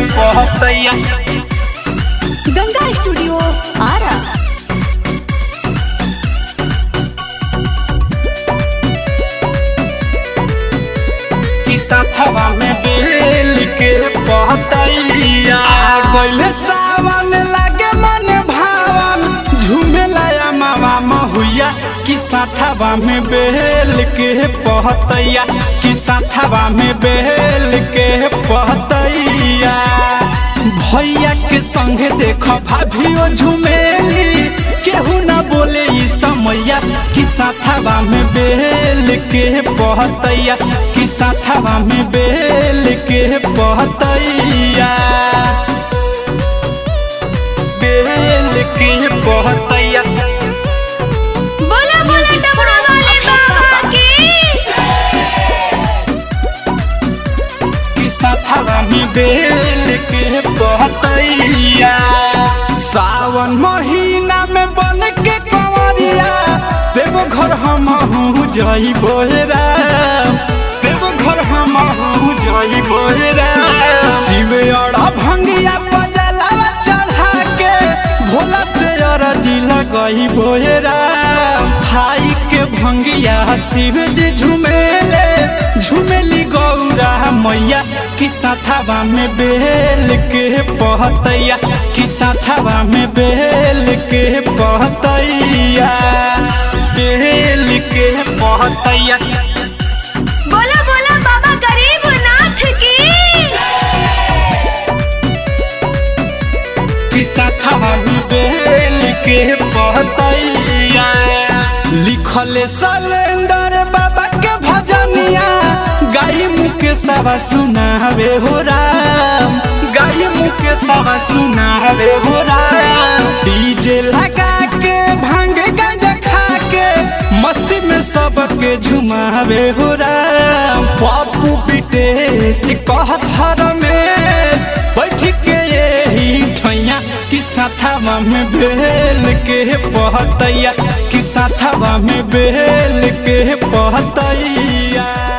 पहतैया। Ganga studio Ara. साथवा में बेल के पहतैया। गइले सावन लागे मन भावन झूमेला मामा महुआ कि साथवा में बेल के पहतैया। कि साथवा में बेल के पहतैया। भैया के संगे देखो भाभियो झूमेली केहू ना बोले ई समैया। कि साथवा में बेल के पहतैया। कि साथवा में बेल के पहतैया। बेल के पहतैया। बोला बोला डमरू वाले बाबा की। कि साथवा में बेल के पहतैया। सावन महीना में बन के कंवरिया देव घर हमहू जइबो राम। देव घर हमहू जइबो राम। शिव और भंगिया पजलावा चढ़ा के भोला से अरजी लगइबो राम। भाई के भंगिया शिव जी झूमेले झूमेली गौरा मैया। कि साथवा में बेल के पहतैया। कि साथवा में बेल के पहतैया। बेल के पहतैया। बोला बोला बाबा गरीबनाथ की। कि साथवा में बेल के पहतैया। लिखले सलेंदर बाबा के भजनिया गाई मुके सवा सुनावे हो राम। गाई मुके सवा सुनावे हो राम। डीजे लगा के भांग गांजा खा के मस्ती में सबके झुमावे हो राम। पप्पू बिटे से कहत हरमेश बैठ के यही ठैया। कि साथवा में बेल के पहतैया। कि साथवा में बेल के पहतैया।